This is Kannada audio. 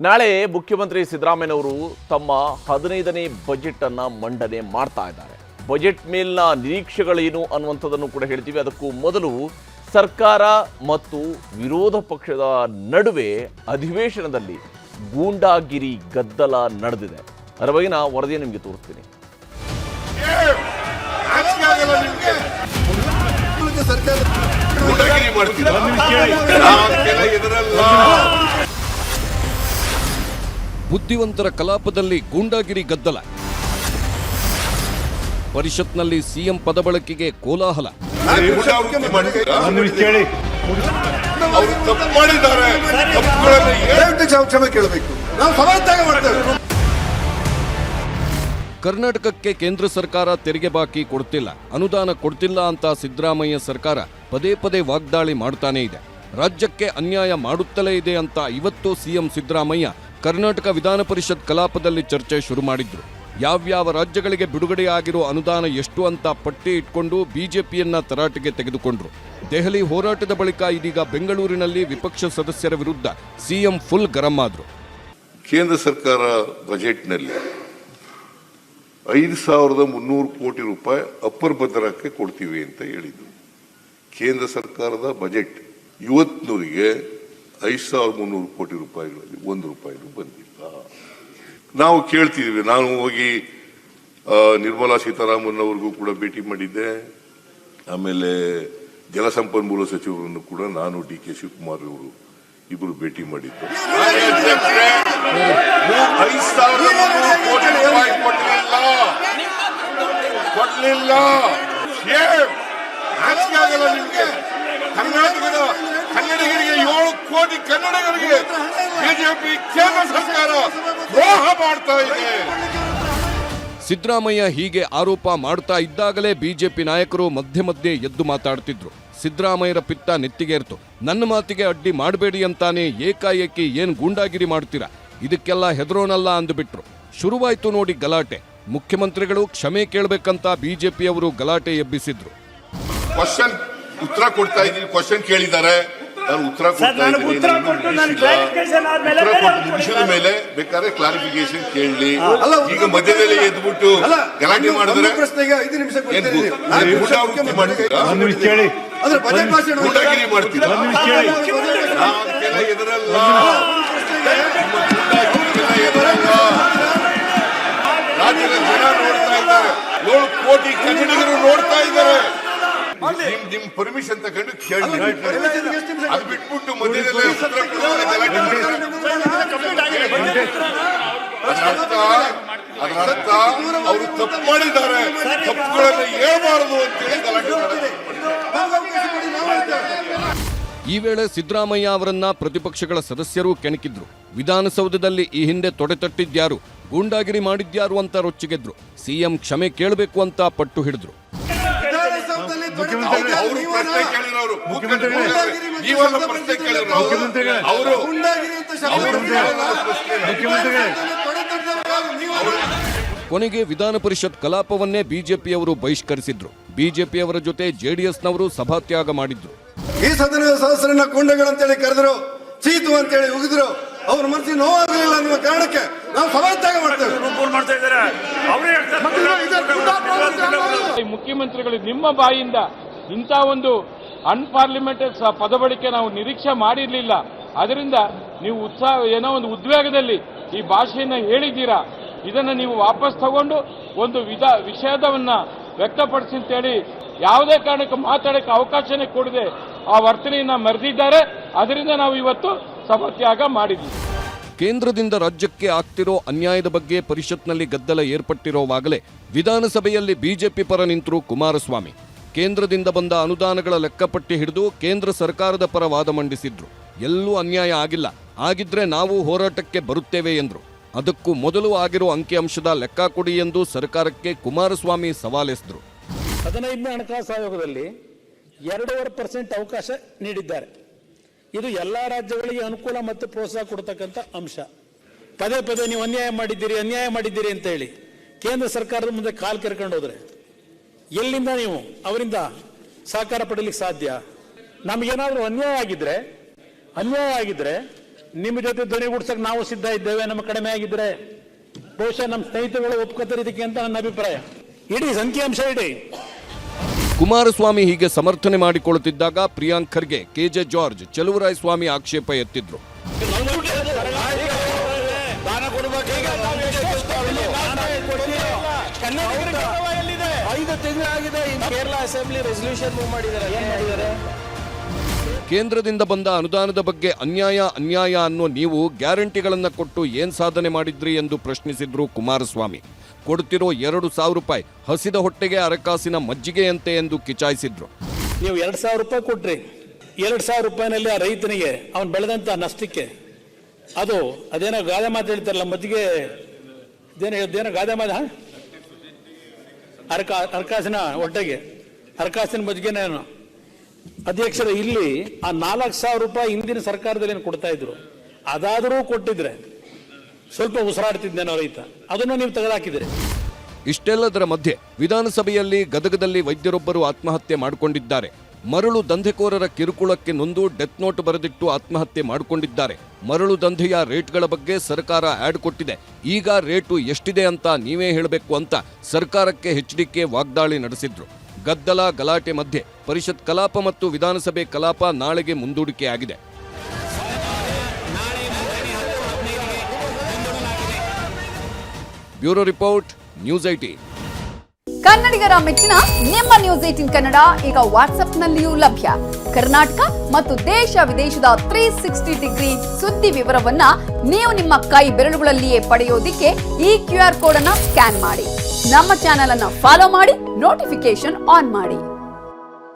ನಾಳೆ ಮುಖ್ಯಮಂತ್ರಿ ಸಿದ್ದರಾಮಯ್ಯನವರು ತಮ್ಮ 15ನೇ ಬಜೆಟ್ ಅನ್ನು ಮಂಡನೆ ಮಾಡ್ತಾ ಇದ್ದಾರೆ. ಬಜೆಟ್ ಮೇಲಿನ ನಿರೀಕ್ಷೆಗಳೇನು ಅನ್ನುವಂಥದ್ದನ್ನು ಕೂಡ ಹೇಳ್ತೀವಿ. ಅದಕ್ಕೂ ಮೊದಲು ಸರ್ಕಾರ ಮತ್ತು ವಿರೋಧ ಪಕ್ಷದ ನಡುವೆ ಅಧಿವೇಶನದಲ್ಲಿ ಗೂಂಡಾಗಿರಿ ಗದ್ದಲ ನಡೆದಿದೆ. ಅದರ ಬಗೆಗಿನ ವರದಿ ನಿಮಗೆ ತೋರಿಸ್ತೀನಿ. ಬುದ್ಧಿವಂತರ ಕಲಾಪದಲ್ಲಿ ಗೂಂಡಾಗಿರಿ ಗದ್ದಲ, ಪರಿಷತ್ನಲ್ಲಿ ಸಿಎಂ ಪದ ಬಳಕೆಗೆ ಕೋಲಾಹಲ. ಕರ್ನಾಟಕಕ್ಕೆ ಕೇಂದ್ರ ಸರ್ಕಾರ ತೆರಿಗೆ ಬಾಕಿ ಕೊಡ್ತಿಲ್ಲ, ಅನುದಾನ ಕೊಡ್ತಿಲ್ಲ ಅಂತ ಸಿದ್ದರಾಮಯ್ಯ ಸರ್ಕಾರ ಪದೇ ಪದೇ ವಾಗ್ದಾಳಿ ಮಾಡ್ತಾನೇ ಇದೆ. ರಾಜ್ಯಕ್ಕೆ ಅನ್ಯಾಯ ಮಾಡುತ್ತಲೇ ಇದೆ ಅಂತ ಇವತ್ತು ಸಿಎಂ ಸಿದ್ದರಾಮಯ್ಯ ಕರ್ನಾಟಕ ವಿಧಾನ ಪರಿಷತ್ ಕಲಾಪದಲ್ಲಿ ಚರ್ಚೆ ಶುರು ಮಾಡಿದ್ರು. ಯಾವ್ಯಾವ ರಾಜ್ಯಗಳಿಗೆ ಬಿಡುಗಡೆ ಆಗಿರೋ ಅನುದಾನ ಎಷ್ಟು ಅಂತ ಪಟ್ಟಿ ಇಟ್ಕೊಂಡು ಬಿಜೆಪಿಯನ್ನ ತರಾಟೆಗೆ ತೆಗೆದುಕೊಂಡ್ರು. ದೆಹಲಿ ಹೋರಾಟದ ಬಳಿಕ ಇದೀಗ ಬೆಂಗಳೂರಿನಲ್ಲಿ ವಿಪಕ್ಷ ಸದಸ್ಯರ ವಿರುದ್ಧ ಸಿಎಂ ಫುಲ್ ಗರಂ ಆದ್ರು. ಕೇಂದ್ರ ಸರ್ಕಾರ ಬಜೆಟ್ನಲ್ಲಿ 5,300 ಕೋಟಿ ರೂಪಾಯಿ ಅಪ್ಪರ್ ಭದ್ರಕ್ಕೆ ಕೊಡ್ತೀವಿ ಅಂತ ಹೇಳಿದ್ರು. ಕೇಂದ್ರ ಸರ್ಕಾರದ ಬಜೆಟ್ ಇವತ್ತಿನವರಿಗೆ 5,300 ಕೋಟಿ ರೂಪಾಯಿಗಳಲ್ಲಿ 1 ರೂಪಾಯಿನೂ ಬಂದಿಲ್ಲ. ನಾವು ಕೇಳ್ತಿದ್ವಿ. ನಾನು ಹೋಗಿ ನಿರ್ಮಲಾ ಸೀತಾರಾಮನ್ ಅವ್ರಿಗೂ ಕೂಡ ಭೇಟಿ ಮಾಡಿದ್ದೆ. ಆಮೇಲೆ ಜಲಸಂಪನ್ಮೂಲ ಸಚಿವರನ್ನು ಕೂಡ ನಾನು DK ಶಿವಕುಮಾರ್ ಅವರು ಇಬ್ಬರು ಭೇಟಿ ಮಾಡಿದ್ದು. 5,300 ಕೋಟಿ ರೂಪಾಯಿ ಕೊಡ್ಲಿಲ್ಲ. ಆಗಲ್ಲ ನಿಮ್ಗೆ. ಕರ್ನಾಟಕದ ಕನ್ನಡಿಗರಿಗೆ 7 ಕೋಟಿ ಕನ್ನಡಿಗರಿಗೆ ಬಿಜೆಪಿ ಕೇಂದ್ರ ಸರ್ಕಾರ ದ್ರೋಹ ಮಾಡ್ತಾ ಇದೆ. ಸಿದ್ದರಾಮಯ್ಯ ಹೀಗೆ ಆರೋಪ ಮಾಡ್ತಾ ಇದ್ದಾಗಲೇ ಬಿಜೆಪಿ ನಾಯಕರು ಮಧ್ಯೆ ಮಧ್ಯೆ ಎದ್ದು ಮಾತಾಡ್ತಿದ್ರು. ಸಿದ್ದರಾಮಯ್ಯರ ಪಿತ್ತ ನೆತ್ತಿಗೇರ್ತು. ನನ್ನ ಮಾತಿಗೆ ಅಡ್ಡಿ ಮಾಡಬೇಡಿ ಅಂತಾನೆ ಏಕಾಏಕಿ ಏನ್ ಗೂಂಡಾಗಿರಿ ಮಾಡ್ತೀರಾ, ಇದಕ್ಕೆಲ್ಲ ಹೆದರೋನಲ್ಲ ಅಂದುಬಿಟ್ರು. ಶುರುವಾಯ್ತು ನೋಡಿ ಗಲಾಟೆ. ಮುಖ್ಯಮಂತ್ರಿಗಳು ಕ್ಷಮೆ ಕೇಳಬೇಕಂತ ಬಿಜೆಪಿಯವರು ಗಲಾಟೆ ಎಬ್ಬಿಸಿದ್ರು. ಕ್ವಶನ್ ಉತ್ತರ ಕೊಡ್ತಾ ಇದ್ದೀನಿ. ಕ್ವಶನ್ ಕೇಳಿದ್ದಾರೆ, ನಾನು ಉತ್ತರ ಕೊಡ್ತಾ ಮುಗಿಸಿದ ಮೇಲೆ ಬೇಕಾದ್ರೆ ಕ್ಲಾರಿಫಿಕೇಶನ್ ಕೇಳಲಿ. ಈಗ ಮಧ್ಯದಲ್ಲಿ ಎದ್ಬಿಟ್ಟು ಗಲಾಟೆ ಮಾಡಿದ್ರೆ ಗೂಂಡಾಗಿರಿ ಮಾಡ್ತೀರಾ? ಎದುರಲ್ಲ, ರಾಜ್ಯದ ಜನ ನೋಡ್ತಾ ಇದ್ದಾರೆ. 7 ಕೋಟಿ ಕನ್ನಡಿಗರು ನೋಡ್ತಾ ಇದ್ದಾರೆ. ನಿಮ್ ಪರ್ಮಿಷನ್ ತಗೊಂಡು ಕೇಳಿ. ಅದು ಬಿಟ್ಬಿಟ್ಟು ಮಧ್ಯದಲ್ಲಿ ಅದರ ಅರ್ಥ ಅವರು ತಪ್ಪು ಮಾಡಿದ್ದಾರೆ, ತಪ್ಪುಗಳನ್ನು ಹೇಳ್ಬಾರದು ಅಂತೇಳಿ ಗಲಾಟೆ. ಈ ವೇಳೆ ಸಿದ್ದರಾಮಯ್ಯ ಅವರನ್ನ ಪ್ರತಿಪಕ್ಷಗಳ ಸದಸ್ಯರು ಕೆಣಕಿದ್ರು. ವಿಧಾನಸೌಧದಲ್ಲಿ ಈ ಹಿಂದೆ ತೊಡೆತಟ್ಟಿದ್ಯಾರು, ಗೂಂಡಾಗಿರಿ ಮಾಡಿದ್ಯಾರು ಅಂತ ರೊಚ್ಚಿಗೆದ್ರು. ಸಿಎಂ ಕ್ಷಮೆ ಕೇಳಬೇಕು ಅಂತ ಪಟ್ಟು ಹಿಡಿದ್ರು. ಕೊನೆಗೆ ವಿಧಾನ ಪರಿಷತ್ ಕಲಾಪವನ್ನೇ ಬಿಜೆಪಿಯವರು ಬಹಿಷ್ಕರಿಸಿದ್ರು. ಬಿಜೆಪಿಯವರ ಜೊತೆ ಜೆಡಿಎಸ್ನವರು ಸಭಾತ್ಯಾಗ ಮಾಡಿದ್ರು. ಈ ಸದನದ ಸದಸ್ಯರನ್ನ ಕೊಂಡಗಳಂತೇಳಿ ಕರೆದ್ರು, ಚೀತು ಅಂತೇಳಿ ಉಗಿದ್ರು. ಅವ್ರ ಮನಸ್ಸಿಗೆ ನೋವಾಗಲಿಲ್ಲ ಅನ್ನುವ ಕಾರಣಕ್ಕೆ ನಾವು ಸಭಾತ್ಯಾಗ ಮಾಡ್ತೇವೆ. ಮುಖ್ಯಮಂತ್ರಿಗಳು ನಿಮ್ಮ ಬಾಯಿಂದ ಇಂಥ ಒಂದು ಅನ್ಪಾರ್ಲಿಮೆಂಟರಿ ಪದಬಳಕೆ ನಾವು ನಿರೀಕ್ಷೆ ಮಾಡಿರಲಿಲ್ಲ. ಅದರಿಂದ ನೀವು ಏನೋ ಒಂದು ಉದ್ವೇಗದಲ್ಲಿ ಈ ಭಾಷೆಯನ್ನ ಹೇಳಿದ್ದೀರಾ. ಇದನ್ನು ನೀವು ವಾಪಸ್ ತಗೊಂಡು ಒಂದು ವಿಷಾದವನ್ನ ವ್ಯಕ್ತಪಡಿಸಿ ಅಂತೇಳಿ ಯಾವುದೇ ಕಾರಣಕ್ಕೆ ಮಾತಾಡಕ್ಕೆ ಅವಕಾಶನೇ ಕೊಡದೆ ಆ ವರ್ತನೆಯನ್ನ ಮೆರೆದಿದ್ದಾರೆ. ಅದರಿಂದ ನಾವು ಇವತ್ತು ಸಭಾತ್ಯಾಗ ಮಾಡಿದ್ವಿ. ಕೇಂದ್ರದಿಂದ ರಾಜ್ಯಕ್ಕೆ ಆಗ್ತಿರೋ ಅನ್ಯಾಯದ ಬಗ್ಗೆ ಪರಿಷತ್ನಲ್ಲಿ ಗದ್ದಲ ಏರ್ಪಟ್ಟಿರೋವಾಗಲೇ ವಿಧಾನಸಭೆಯಲ್ಲಿ ಬಿಜೆಪಿ ಪರ ನಿಂತರು ಕುಮಾರಸ್ವಾಮಿ. ಕೇಂದ್ರದಿಂದ ಬಂದ ಅನುದಾನಗಳ ಲೆಕ್ಕಪಟ್ಟಿ ಹಿಡಿದು ಕೇಂದ್ರ ಸರ್ಕಾರದ ಪರ ವಾದ ಮಂಡಿಸಿದ್ರು. ಎಲ್ಲೂ ಅನ್ಯಾಯ ಆಗಿಲ್ಲ, ಆಗಿದ್ರೆ ನಾವು ಹೋರಾಟಕ್ಕೆ ಬರುತ್ತೇವೆ ಎಂದ್ರು. ಅದಕ್ಕೂ ಮೊದಲು ಆಗಿರೋ ಅಂಕಿಅಂಶದ ಲೆಕ್ಕ ಕೊಡಿ ಎಂದು ಸರ್ಕಾರಕ್ಕೆ ಕುಮಾರಸ್ವಾಮಿ ಸವಾಲೆಸೆದ್ರು. 15ನೇ ಹಣಕಾಸು ಆಯೋಗದಲ್ಲಿ 2.5% ಅವಕಾಶ ನೀಡಿದ್ದಾರೆ. ಇದು ಎಲ್ಲಾ ರಾಜ್ಯಗಳಿಗೆ ಅನುಕೂಲ ಮತ್ತು ಪ್ರೋತ್ಸಾಹ ಕೊಡತಕ್ಕಂಥ ಅಂಶ. ಪದೇ ಪದೇ ನೀವು ಅನ್ಯಾಯ ಮಾಡಿದ್ದೀರಿ ಅಂತ ಹೇಳಿ ಕೇಂದ್ರ ಸರ್ಕಾರದ ಮುಂದೆ ಕಾಲು ಕೆರ್ಕೊಂಡು ಹೋದ್ರೆ ಎಲ್ಲಿಂದ ನೀವು ಅವರಿಂದ ಸಹಕಾರ ಪಡೆಯಲಿಕ್ಕೆ ಸಾಧ್ಯ? ನಮಗೇನಾದರೂ ಅನ್ಯಾಯ ಆಗಿದ್ರೆ ನಿಮ್ಮ ಜೊತೆ ಧ್ವನಿಗೂಡ್ಸಕ್ಕೆ ನಾವು ಸಿದ್ಧ ಇದ್ದೇವೆ. ನಮ್ಮ ಕಡಿಮೆ ಆಗಿದ್ರೆ ಬಹುಶಃ ನಮ್ಮ ಸ್ನೇಹಿತರುಗಳು ಒಪ್ಕೋತಾರೆ ಇದಕ್ಕೆ ಅಂತ ನನ್ನ ಅಭಿಪ್ರಾಯ. ಇಡೀ ಸಂಖ್ಯಾಂಶ ಇಡಿ. ಕುಮಾರಸ್ವಾಮಿ ಹೀಗೆ ಸಮರ್ಥನೆ ಮಾಡಿಕೊಳ್ಳುತ್ತಿದ್ದಾಗ ಪ್ರಿಯಾಂಕ್ ಖರ್ಗೆ, ಕೆಜೆ ಜಾರ್ಜ್, ಚಲುವರಾಯಸ್ವಾಮಿ ಆಕ್ಷೇಪ ಎತ್ತಿದ್ರು. ಕೇರಳ ಅಸೆಂಬ್ಲಿ ರೆಸಲ್ಯೂಷನ್ ಮೂವ್ ಮಾಡಿದ್ದಾರೆ. ಕೇಂದ್ರದಿಂದ ಬಂದ ಅನುದಾನದ ಬಗ್ಗೆ ಅನ್ಯಾಯ ಅನ್ನೋ ನೀವು ಗ್ಯಾರಂಟಿಗಳನ್ನ ಕೊಟ್ಟು ಏನ್ ಸಾಧನೆ ಮಾಡಿದ್ರಿ ಎಂದು ಪ್ರಶ್ನಿಸಿದ್ರು ಕುಮಾರಸ್ವಾಮಿ. ಕೊಡ್ತಿರೋ 2,000 ರೂಪಾಯಿ ಹಸಿದ ಹೊಟ್ಟೆಗೆ ಅರಕಾಸಿನ ಮಜ್ಜಿಗೆಯಂತೆ ಎಂದು ಕಿಚಾಯಿಸಿದ್ರು. ನೀವು 2,000 ರೂಪಾಯಿ ಕೊಟ್ರಿ. 2,000 ರೂಪಾಯಿನಲ್ಲಿ ಆ ರೈತನಿಗೆ ಅವನು ಬೆಳೆದಂತ ನಷ್ಟಕ್ಕೆ ಅದೇನೋ ಗಾದೆ ಮಾತು ಹೇಳ್ತಾರಲ್ಲ, ಮಜ್ಜಿಗೆ ಇದೇನೋ ಗಾದೆ ಮಾತು, ಅರಕಾಸಿನ ಹೊಟ್ಟೆಗೆ ಅರಕಾಸಿನ ಮಜ್ಜಿಗೆನೇನು. ಅಧ್ಯಕ್ಷರ, ಇಲ್ಲಿ ಆ 4,000 ರೂಪಾಯಿ ಹಿಂದಿನ ಸರ್ಕಾರದಲ್ಲಿ ಏನು ಕೊಡ್ತಾ ಇದ್ರು, ಅದಾದರೂ ಕೊಟ್ಟಿದ್ರೆ ಸ್ವಲ್ಪ ಉಸಿರಾಡ್ತಿದ್ದೇನೋ ರೈತ. ಅದನ್ನು ನೀವು ತೆಗೆದುಹಾಕಿದ್ರೆ. ಇಷ್ಟೆಲ್ಲದರ ಮಧ್ಯೆ ವಿಧಾನಸಭೆಯಲ್ಲಿ ಗದಗದಲ್ಲಿ ವೈದ್ಯರೊಬ್ಬರು ಆತ್ಮಹತ್ಯೆ ಮಾಡಿಕೊಂಡಿದ್ದಾರೆ. ಮರಳು ದಂಧೆಕೋರರ ಕಿರುಕುಳಕ್ಕೆ ನೊಂದು ಡೆತ್ ನೋಟ್ ಬರೆದಿಟ್ಟು ಆತ್ಮಹತ್ಯೆ ಮಾಡಿಕೊಂಡಿದ್ದಾರೆ. ಮರಳು ದಂಧೆಯ ರೇಟ್ಗಳ ಬಗ್ಗೆ ಸರ್ಕಾರ ಆಡ್ ಕೊಟ್ಟಿದೆ, ಈಗ ರೇಟು ಎಷ್ಟಿದೆ ಅಂತ ನೀವೇ ಹೇಳಬೇಕು ಅಂತ ಸರ್ಕಾರಕ್ಕೆ ಎಚ್ಡಿಕೆ ವಾಗ್ದಾಳಿ ನಡೆಸಿದ್ರು. ಗದ್ದಲ ಗಲಾಟೆ ಮಧ್ಯೆ ಪರಿಷತ್ ಕಲಾಪ ಮತ್ತು ವಿಧಾನಸಭೆ ಕಲಾಪ ನಾಳೆಗೆ ಮುಂದೂಡಿಕೆಯಾಗಿದೆ. Bureau report, news 18. ಕನ್ನಡಿಗರ ಮೆಚ್ಚಿನ ನಿಮ್ಮ ನ್ಯೂಸ್ 18 ಕನ್ನಡ ಈಗ ವಾಟ್ಸ್ಆಪ್ನಲ್ಲಿಯೂ ಲಭ್ಯ. ಕರ್ನಾಟಕ ಮತ್ತು ದೇಶ ವಿದೇಶದ 360 ಡಿಗ್ರಿ ಸುದ್ದಿ ವಿವರವನ್ನ ನೀವು ನಿಮ್ಮ ಕೈ ಬೆರಳುಗಳಲ್ಲಿಯೇ ಪಡೆಯೋದಿಕ್ಕೆ ಈ QR ಕೋಡ್ ಅನ್ನ ಸ್ಕ್ಯಾನ್ ಮಾಡಿ. ನಮ್ಮ ಚಾನೆಲ್ ಅನ್ನ ಫಾಲೋ ಮಾಡಿ, ನೋಟಿಫಿಕೇಶನ್ ಆನ್ ಮಾಡಿ.